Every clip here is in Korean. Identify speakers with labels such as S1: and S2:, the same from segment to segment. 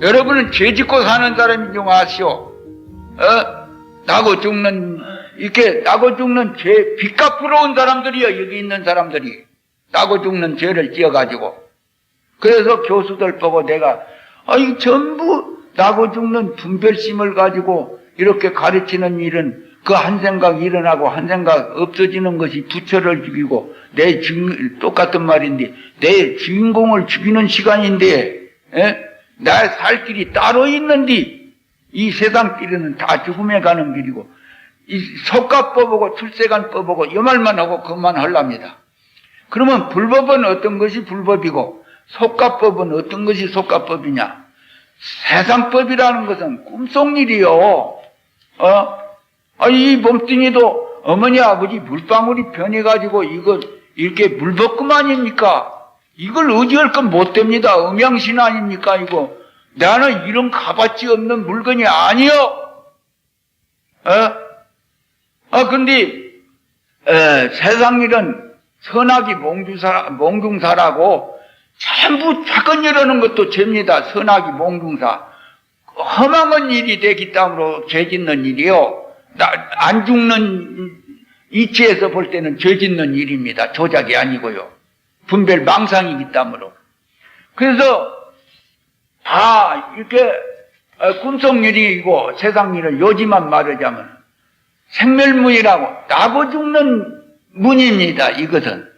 S1: 여러분은 죄 짓고 사는 사람인 줄 아시오? 나고 죽는, 이렇게 나고 죽는 죄, 빚 갚으러 온 사람들이요, 여기 있는 사람들이. 나고 죽는 죄를 지어가지고. 그래서 교수들 보고 내가, 이 전부 나고 죽는 분별심을 가지고 이렇게 가르치는 일은 그 한 생각 일어나고 한 생각 없어지는 것이 부처를 죽이고 똑같은 말인데, 내 주인공을 죽이는 시간인데, 나의 살 길이 따로 있는데, 이 세상 길은 다 죽음에 가는 길이고, 이 속가법하고 출세간법하고 이 말만 하고 그만하랍니다. 그러면 불법은 어떤 것이 불법이고 속가법은 어떤 것이 속가법이냐? 세상법이라는 것은 꿈속일이요. 이 몸뚱이도 어머니 아버지 물방울이 변해가지고 이거 이렇게 물벗금 아닙니까? 이걸 의지할 건 못 됩니다. 음양신 아닙니까 이거? 나는 이런 값어치 없는 물건이 아니요. 근데 세상 일은 선악이 몽중사라고 전부 착은 일하는 것도 죄입니다. 선악이 몽중사. 허망한 일이 되기 때문에 죄 짓는 일이요. 안 죽는 이치에서 볼 때는 죄 짓는 일입니다. 조작이 아니고요. 분별 망상이기 때문에. 그래서 다 이렇게 꿈속일이고 세상 일은 요지만 말하자면 생멸문이라고 나고 죽는 문입니다. 이것은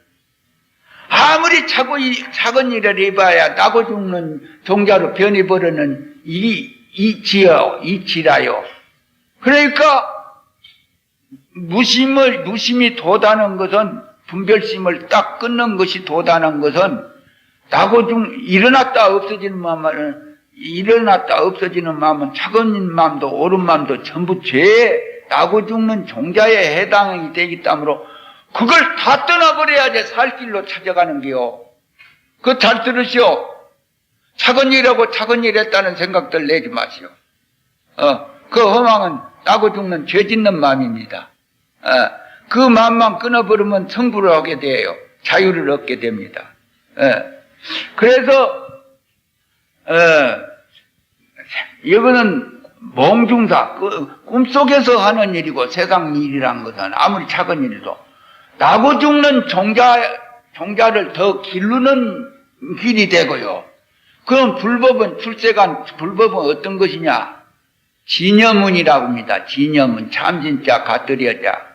S1: 아무리 작은 일을 해봐야 나고 죽는 종자로 변해버리는 이치라요. 그러니까 무심이 도다는 것은, 분별심을 딱 끊는 것이 도다는 것은 나고 일어났다 없어지는 마음은 작은 마음도 옳은 마음도 전부 죄, 나고 죽는 종자에 해당이 되기 때문에 그걸 다 떠나버려야지 살 길로 찾아가는 게요. 그거 잘 들으시오. 작은 일하고 작은 일 했다는 생각들 내지 마시오. 그 허망은 나고 죽는 죄 짓는 마음입니다. 그 마음만 끊어버리면 성불을 하게 돼요. 자유를 얻게 됩니다. 그래서 이거는 몽중사, 꿈속에서 하는 일이고 세상 일이란 것은 아무리 작은 일이도 나고 죽는 종자를 더 기르는 길이 되고요. 그럼 불법은 불법은 어떤 것이냐? 진여문이라고 합니다. 진여문, 참진자, 갓들여자.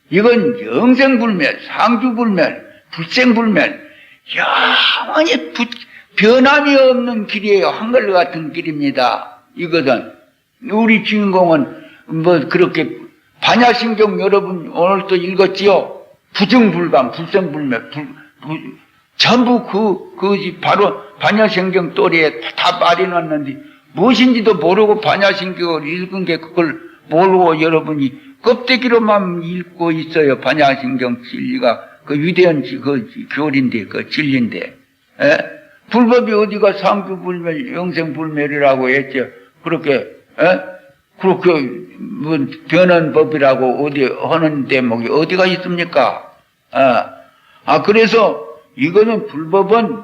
S1: 이건 영생불멸, 상주불멸, 불생불멸, 영원히 변함이 없는 길이에요. 한결같은 길입니다. 이것은 우리 주인공은 그렇게 반야신경 여러분 오늘 또 읽었지요? 부증불감, 불생불멸, 전부 그것이 바로 반야신경 또래에 다 말해놨는데 무엇인지도 모르고 반야신경을 읽은 게 그걸 모르고 여러분이 껍데기로만 읽고 있어요. 반야신경 진리가 그 위대한 그 교리인데, 그 진리인데. 불법이 어디가 상주불멸, 영생불멸이라고 했죠. 그렇게 변한 법이라고 어디 하는 대목이 어디가 있습니까? 그래서 이거는 불법은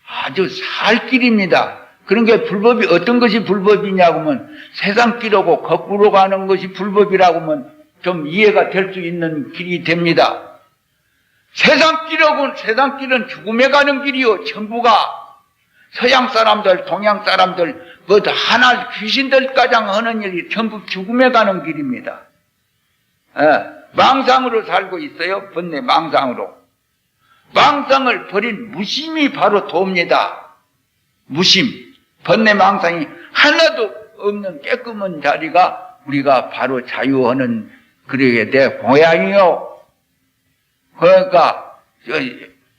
S1: 아주 살 길입니다. 그런 게 불법이 어떤 것이 불법이냐고 하면 세상 길하고 거꾸로 가는 것이 불법이라고 하면 좀 이해가 될 수 있는 길이 됩니다. 세상 길은 죽음에 가는 길이요. 전부가 서양 사람들, 동양 사람들, 하나 귀신들까지 하는 일이 전부 죽음에 가는 길입니다. 망상으로 살고 있어요. 번뇌 망상으로. 망상을 버린 무심이 바로 도입니다. 무심. 번뇌 망상이 하나도 없는 깨끗한 자리가 우리가 바로 자유하는 그러게 내 고향이요. 그러니까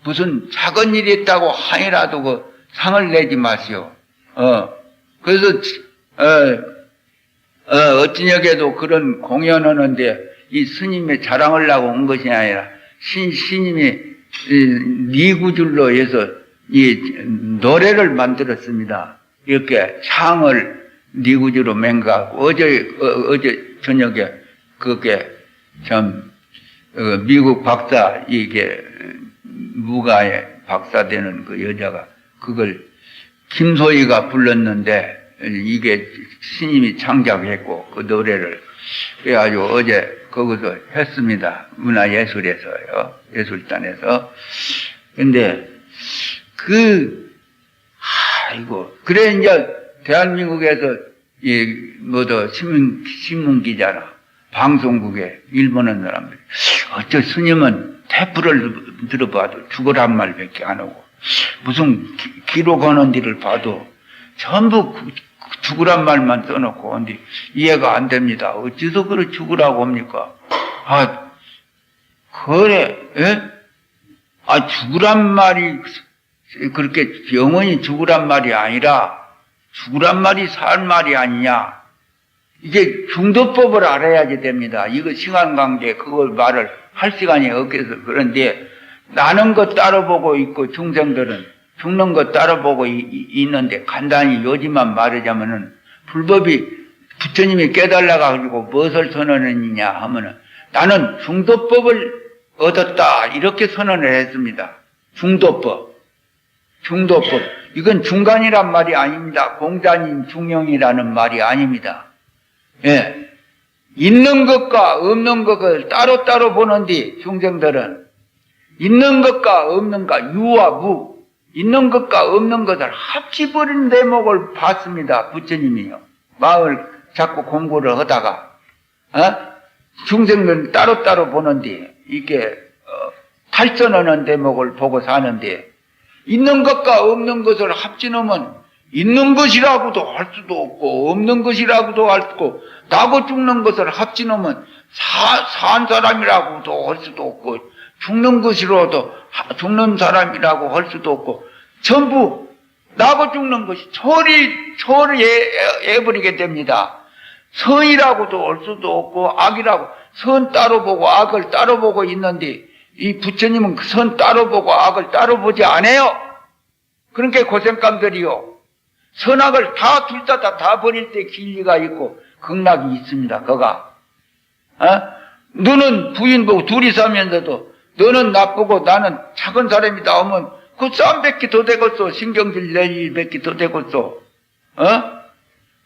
S1: 무슨 작은 일이 있다고 하이라도 그 상을 내지 마시오. 그래서 어찌냐게도 그런 공연하는데 이 스님의 자랑을 하고 온 것이 아니라 스님이 니구줄로 해서 이 노래를 만들었습니다. 이렇게 창을 니구줄로 맹가하고 어제 저녁에 그게 참 미국 박사 이게 무가에 박사되는 그 여자가 그걸 김소희가 불렀는데 이게 스님이 창작했고 그 노래를 그래가지고 어제 거기서 했습니다. 문화예술에서요. 예술단에서. 근데 아이고 그래 이제 대한민국에서 신문 기자나 방송국에 일본은 사람들이 어째 스님은 테프를 들어봐도 죽으란 말밖에 안 하고 무슨 기록 하는 데를 봐도 전부 죽으란 말만 써놓고 근데 이해가 안 됩니다. 어째서 그걸 죽으라고 합니까? 그래, 예? 죽으란 말이 그렇게 영원히 죽으란 말이 아니라 죽으란 말이 살 말이 아니냐. 이게 중도법을 알아야지 됩니다. 이거 시간 관계 그걸 말을 할 시간이 없겠어. 그런데 나는 것 따로 보고 있고 중생들은 죽는 것 따로 보고 있는데 간단히 요지만 말하자면은 불법이 부처님이 깨달아가지고 무엇을 선언했느냐 하면은 나는 중도법을 얻었다 이렇게 선언을 했습니다. 중도법. 이건 중간이란 말이 아닙니다. 공자님 중용이라는 말이 아닙니다. 예. 있는 것과 없는 것을 따로따로 보는데 중생들은 있는 것과 없는 것, 유와 무, 있는 것과 없는 것을 합치버린 대목을 봤습니다. 부처님이요. 마을 자꾸 공부를 하다가 중생들은 따로따로 보는데 이게 탈선하는 대목을 보고 사는데 있는 것과 없는 것을 합치놓으면 있는 것이라고도 할 수도 없고 없는 것이라고도 할 수도 없고 나고 죽는 것을 합치놓으면 산 사람이라고도 할 수도 없고 죽는 것이라도 죽는 사람이라고 할 수도 없고 전부 나고 죽는 것이 초월해버리게 됩니다. 선이라고도 할 수도 없고 악이라고 선 따로 보고 악을 따로 보고 있는데 이 부처님은 그 선 따로 보고 악을 따로 보지 않아요. 그러니까 고생감들이요. 선악을 둘 다 버릴 때 길리가 있고 극락이 있습니다. 그가 너는 부인 보고 둘이 사면서도 너는 나쁘고 나는 착한 사람이다 하면 그 쌈 뱉기 더 되겠어. 신경질 낼 뱉기 더 되겠어.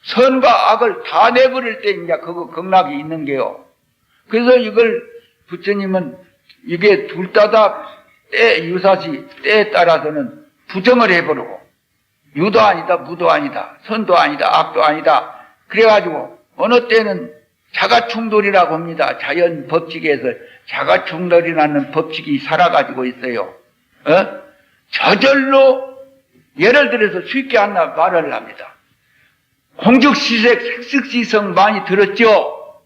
S1: 선과 악을 다 내버릴 때 이제 그거 극락이 있는 게요. 그래서 이걸 부처님은 이게 둘 다 유사시 때에 따라서는 부정을 해버리고 유도 아니다, 무도 아니다, 선도 아니다, 악도 아니다. 그래가지고 어느 때는 자가충돌이라고 합니다. 자연 법칙에서 자가충돌이라는 법칙이 살아가지고 있어요. 저절로 예를 들어서 쉽게 하나 말을 합니다. 공죽시색, 색식시성 많이 들었죠?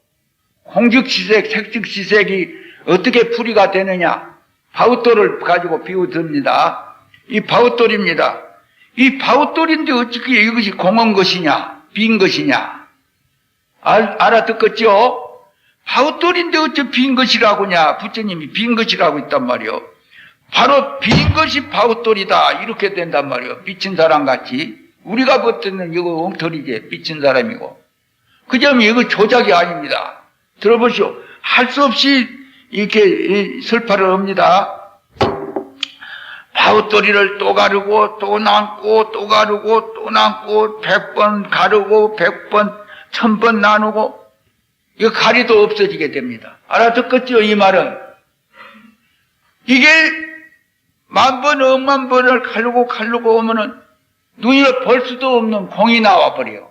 S1: 공죽시색, 색식시색이 어떻게 풀이가 되느냐? 바우돌을 가지고 비유듭니다. 이 바우돌입니다. 이 바우돌인데 어떻게 이것이 공한 것이냐? 빈 것이냐? 알아듣겠죠? 바우돌인데 어째 빈 것이라고냐? 부처님이 빈 것이라고 있단 말이요. 바로 빈 것이 바우돌이다. 이렇게 된단 말이요. 미친 사람 같이. 우리가 버티는 이거 엉터리지. 미친 사람이고. 그 점이 이거 조작이 아닙니다. 들어보시오. 할 수 없이 이렇게 설파를 합니다. 바우돌이를 또 가르고 또 남고 또 가르고 또 남고 100번 가르고 100번 1000번 나누고 이거 가리도 없어지게 됩니다. 알아듣겠죠? 이 말은 이게 10,000번 10,000번을 가르고 오면은 눈에 볼 수도 없는 공이 나와버려요.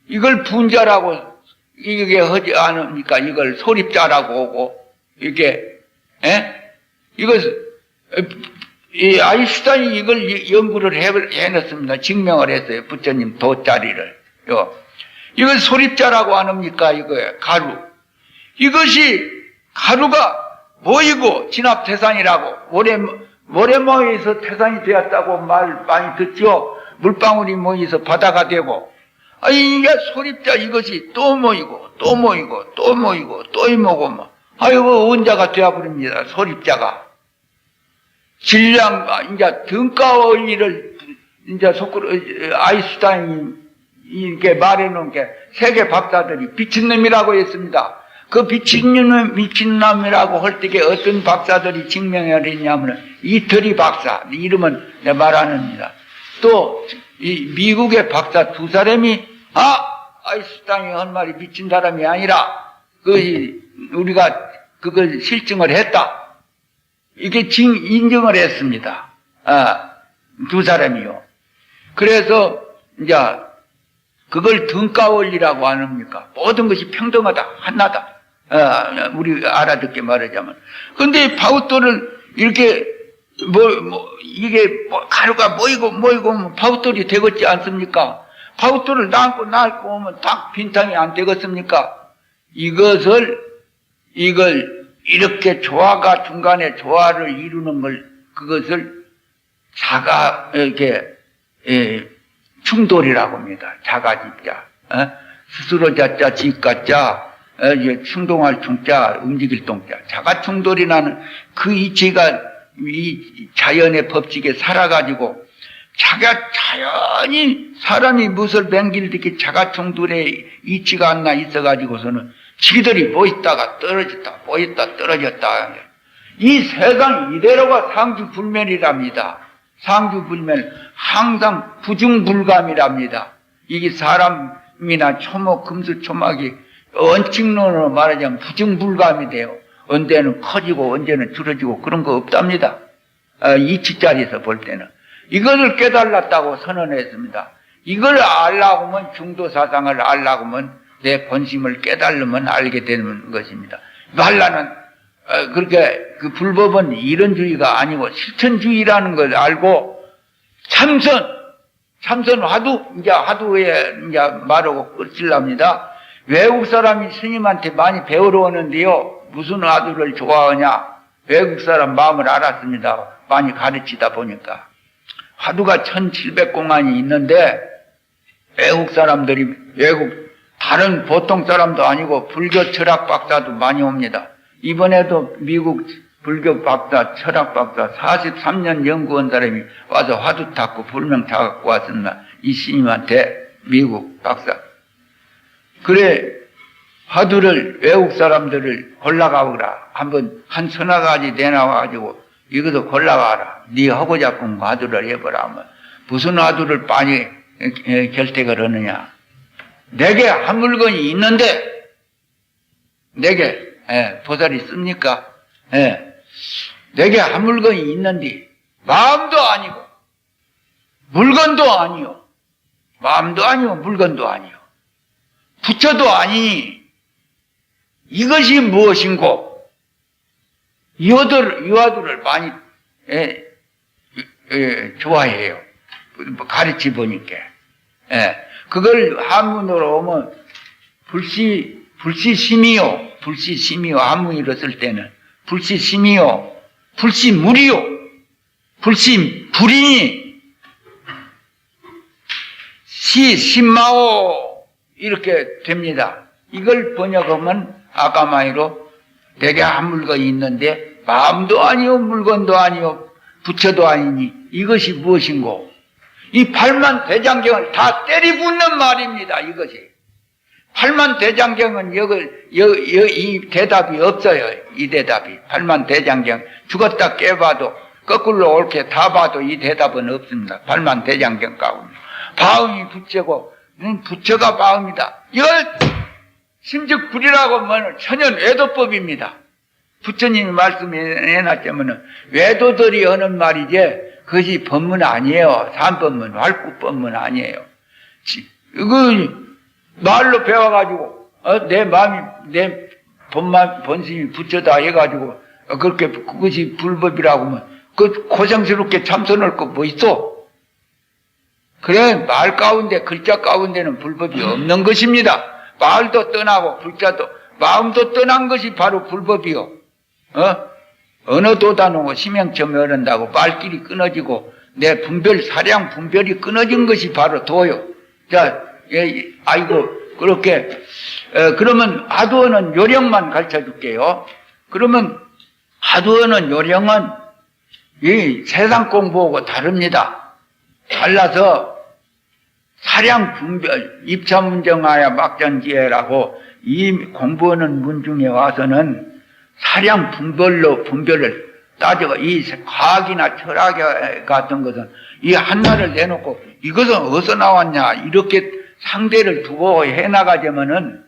S1: 이걸 분자라고 이게 하지 않습니까? 이걸 소립자라고 하고 이게 이 아인슈타인이 이걸 연구를 해냈습니다. 증명을 했어요. 부처님 도자리를. 이걸 소립자라고 안 합니까? 이거예요. 가루. 이것이 가루가 모이고 진압태산이라고 모래모에서 태산이 되었다고 말 많이 듣죠? 물방울이 모여서 바다가 되고 이게 소립자 이것이 또 모이고 또 모이고 또 모이고 또 모이고 원자가 되어버립니다. 소립자가. 질량과 이제 등가의 일을 이제 아인슈타인이 이렇게 말해놓은 게 세계 박사들이 미친놈이라고 했습니다. 그 미친놈이라고 할 때에 어떤 박사들이 증명을 했냐면 이태리 박사, 이름은 내 말 안 합니다. 또 이 미국의 박사 두 사람이 아인슈타인이 한 말이 미친 사람이 아니라 우리가 그걸 실증을 했다. 이게 인정을 했습니다. 두 사람이요. 그래서 이제 그걸 등가 원리라고 안 합니까? 모든 것이 평등하다, 하나다. 우리 알아듣게 말하자면. 근데 파우토를 이렇게 이게 가루가 모이고 파우토리 되겠지 않습니까? 파우토를 낳고 오면 딱 빈탕이 안 되겠습니까? 이걸 이렇게 조화가 중간에 조화를 이루는 그것을 충돌이라고 합니다. 자가집자. 스스로 자자, 집가자, 충동할 충자, 움직일 동자. 자가충돌이라는 그 이치가 이 자연의 법칙에 살아가지고 자연히 사람이 무엇을 맹길듣기 자가충돌에 이치가 안 나 있어가지고서는 지들이 모였다가 떨어졌다, 모였다 떨어졌다. 이 세상 이대로가 상주불면이랍니다. 상주불면 항상 부중불감이랍니다. 이게 사람이나 초목, 금수, 초막이 원칙론으로 말하자면 부중불감이 돼요. 언제는 커지고 언제는 줄어지고 그런 거 없답니다. 이치자리에서 볼 때는. 이것을 깨달았다고 선언했습니다. 이걸 알라고 하면 중도사상을 알라고 하면 내 본심을 깨달으면 알게 되는 것입니다. 말라는 그렇게 그 불법은 이런주의가 아니고 실천주의라는 걸 알고 참선 화두에 이제 말하고 끝질랍니다. 외국 사람이 스님한테 많이 배우러 오는데요. 무슨 화두를 좋아하냐? 외국 사람 마음을 알았습니다. 많이 가르치다 보니까. 화두가 1700공안이 있는데 외국 사람들이 다른 보통 사람도 아니고 불교 철학 박사도 많이 옵니다. 이번에도 미국 불교 박사, 철학 박사 43년 연구한 사람이 와서 화두 닦고 불명 다 갖고 왔습니다. 이 스님한테 미국 박사. 그래 화두를 외국 사람들을 골라가보라. 한번 한 서너 가지 내놔가지고 이것도 골라가라. 네 하고자 싶은 화두를 해보라 하면 무슨 화두를 많이 결택을 하느냐. 내게 한 물건이 있는데 내게 보살이 씁니까? 내게 한 물건이 있는데 마음도 아니고 물건도 아니요. 마음도 아니고 물건도 아니요. 부처도 아니니 이것이 무엇인고? 이 화두를 많이 좋아해요. 가르치 보니까. 그걸 한문으로 오면 불시심이요. 불시심이요. 한문으로 쓸 때는 불시심이요. 불시물이요. 불시불이니 시심마오 이렇게 됩니다. 이걸 번역하면 아가마이로 내게 한 물건이 있는데 마음도 아니요 물건도 아니요 부처도 아니니 이것이 무엇인고? 이 팔만대장경을 다 때리붙는 말입니다. 이것이 팔만대장경은 이 대답이 없어요. 이 대답이 팔만대장경 죽었다 깨봐도 거꾸로 옳게 다 봐도 이 대답은 없습니다. 팔만대장경 가운데 바음이 부처고 부처가 바음이다. 이걸 심즉불이라고 하면 천연 외도법입니다. 부처님이 말씀해놨자면 외도들이 하는 말이지 그것이 법문 아니에요. 산법문, 활구법문 아니에요. 그 말로 배워가지고 내 마음이 내 본심이 부처다 해가지고 그렇게 그것이 불법이라고 하면 그 고생스럽게 참선할 거 뭐 있어? 그래 말 가운데 글자 가운데는 불법이 없는 것입니다. 말도 떠나고 글자도 마음도 떠난 것이 바로 불법이요. 어느 도단하고 심행점에 어른다고 말길이 끊어지고 내 분별 사량 분별이 끊어진 것이 바로 도요. 자, 아이고 그렇게 그러면 화두어는 요령만 가르쳐 줄게요. 그러면 화두어는 요령은 이 세상 공부하고 다릅니다. 달라서 사량 분별 입차문정하야 막전지혜라고 이 공부하는 문 중에 와서는 사량 분별을 따져가 이 과학이나 철학 같은 것은 이 하나를 내놓고 이것은 어디서 나왔냐 이렇게 상대를 두고 해나가자면은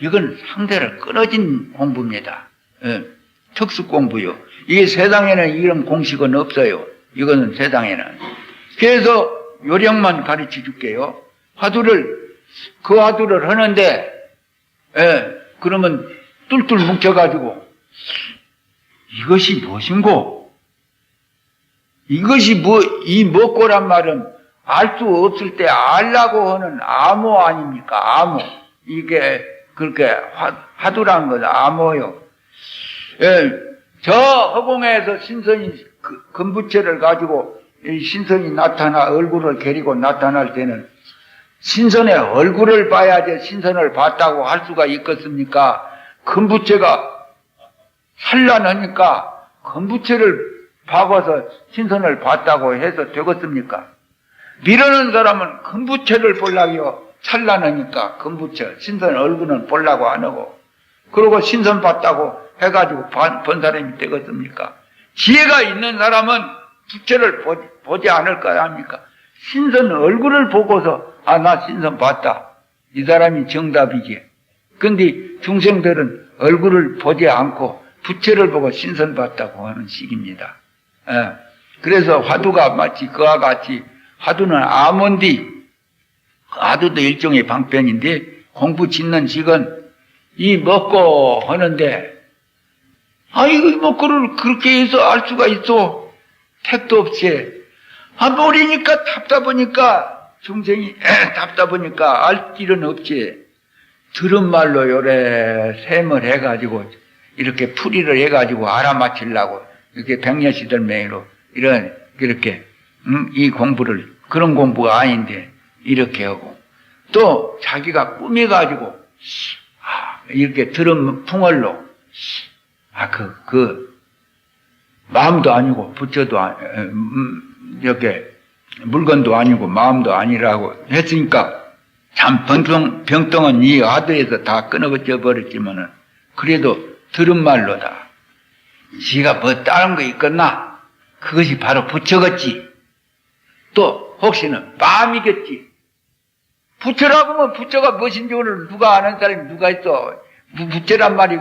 S1: 이건 상대를 끊어진 공부입니다. 예, 특수 공부요. 이게 세상에는 이런 공식은 없어요. 이거는 세상에는. 그래서 요령만 가르쳐 줄게요. 그 화두를 하는데, 예, 그러면 뚫뚫 뭉쳐가지고, 이것이 무엇인고? 이것이 이 뭐고란 말은 알 수 없을 때 알라고 하는 암호 아닙니까? 암호. 이게 그렇게 화두라는 거죠. 암호요. 예, 저 허공에서 신선이 금부채를 가지고 이 신선이 얼굴을 가리고 나타날 때는 신선의 얼굴을 봐야지 신선을 봤다고 할 수가 있겠습니까? 금부채가 산란하니까 금부채를 봐서 신선을 봤다고 해서 되겠습니까? 미루는 사람은 금부채를 보려고 찬란하니까 금부채, 신선 얼굴은 보려고 안 하고 그러고 신선 봤다고 해가지고 본 사람이 되겠습니까? 지혜가 있는 사람은 부채를 보지 않을 거 아닙니까? 신선 얼굴을 보고서 나 신선 봤다. 이 사람이 정답이지. 근데 중생들은 얼굴을 보지 않고 부채를 보고 신선 봤다고 하는 식입니다. 예. 그래서 화두가 마치 그와 같이 화두는 암호인데 화두도 일종의 방편인데 공부 짓는 식은 이 먹고 하는데 이거 먹고를 그렇게 해서 알 수가 있어. 택도 없이. 모르니까 답답하니까 중생이 답답하니까 알 길은 없지. 들은 말로 요래 셈을 해가지고 이렇게 풀이를 해가지고 알아맞히려고 이렇게 백녀시들 매로 이렇게 이 공부를 그런 공부가 아닌데 이렇게 하고 또 자기가 꾸며가지고 이렇게 들은 풍월로 마음도 아니고 부처도 이렇게 물건도 아니고 마음도 아니라고 했으니까 참 병통은 이 화두에서 다 끊어져 버렸지만은 그래도 들은 말로다. 지가 뭐 다른 거 있겠나? 그것이 바로 부처겠지. 또 혹시는 마음이겠지. 부처라고 하면 부처가 무엇인지 오늘 누가 아는 사람이 누가 있어? 부처란 말이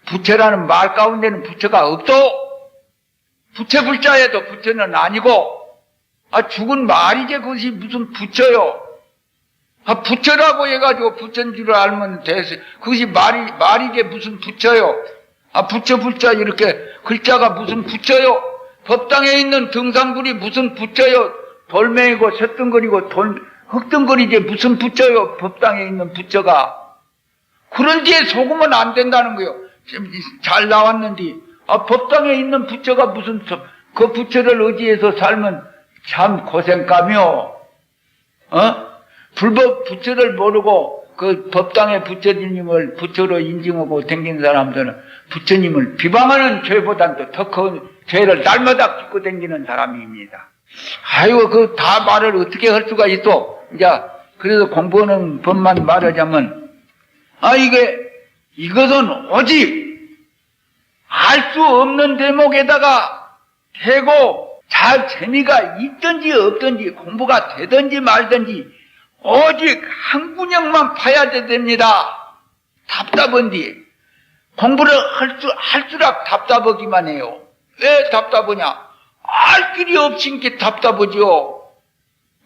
S1: 부처라는 말 가운데는 부처가 없어. 부처 불자에도 부처는 아니고 죽은 말이지 그것이 무슨 부처요. 부처라고 해가지고 부처인 줄 알면 돼서 그것이 말이지 무슨 부처요. 부처 불자 이렇게 글자가 무슨 부처요. 법당에 있는 등상불이 무슨 부처요. 돌멩이고 쇳덩거리고 흙덩거리지 무슨 부처요. 법당에 있는 부처가. 그런 데에 속으면 안 된다는 거요. 잘 나왔는데 법당에 있는 부처가 무슨 그 부처를 의지해서 살면 참 고생감이요. 불법 부처를 모르고 그 법당의 부처님을 부처로 인증하고 댕긴 사람들은 부처님을 비방하는 죄보다도 더 큰 죄를 날마다 짓고 댕기는 사람입니다. 아이고 그 다 말을 어떻게 할 수가 있어. 이제 그래서 공부하는 법만 말하자면 이것은 오직 알 수 없는 대목에다가 대고 잘 재미가 있든지 없든지 공부가 되든지 말든지 오직 한 군형만 파야 됩니다. 답답한데 공부를 할수록 답답하기만 해요. 왜 답답하냐? 알 길이 없으니까 답답하죠.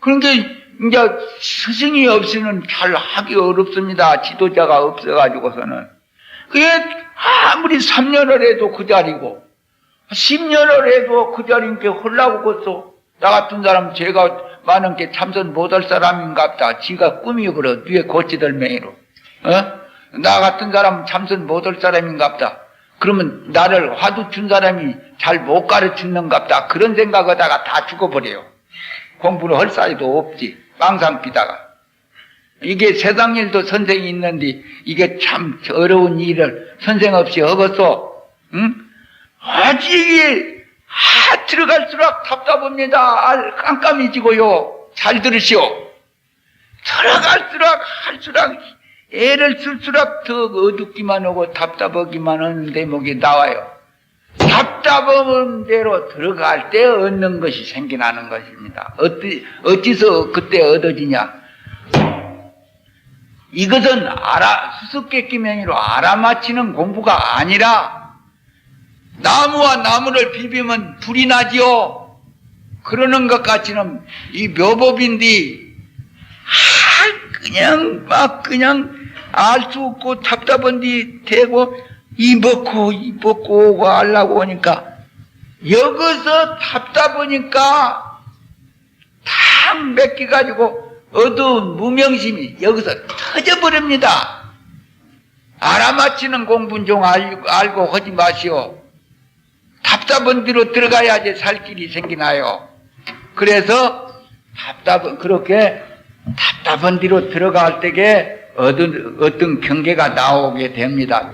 S1: 그러니까 이제 스승이 없이는 잘 하기 어렵습니다. 지도자가 없어가지고서는. 그게 아무리 3년을 해도 그 자리고 10년을 해도 그 자리인게 홀라고 걷어. 나 같은 사람 죄가 많은 게 참선 못할 사람인갑다. 지가 꿈이 그러 뒤에 고치들 맹이로. 나 같은 사람 참선 못할 사람인갑다. 그러면 나를 화두 준 사람이 잘 못 가르치는갑다. 그런 생각하다가 다 죽어버려요. 공부를 할 사이도 없지. 망상 비다가. 이게 세상 일도 선생이 있는데 이게 참 어려운 일을 선생 없이 하겠어. 응? 아직 들어갈수록 답답합니다. 깜깜해지고요. 잘 들으시오. 들어갈수록 할수록 애를 쓸수록 더 어둡기만 하고 답답하기만 하는 대목이 나와요. 답답한 대로 들어갈 때 얻는 것이 생겨나는 것입니다. 어찌서 그때 얻어지냐? 이것은 수수께끼 명의로 알아맞히는 공부가 아니라 나무와 나무를 비비면 불이 나지요. 그러는 것 같이는 이 묘법인데 그냥 알 수 없고 답답한 뒤 대고 이 먹고 하려고 하니까 여기서 답답하니까 탁 맺혀가지고 어두운 무명심이 여기서 터져버립니다. 알아맞히는 공부는 좀 알고 하지 마시오. 답답한 뒤로 들어가야지 살 길이 생기나요. 그래서 그렇게 답답한 뒤로 들어갈 때에 어떤 경계가 나오게 됩니다.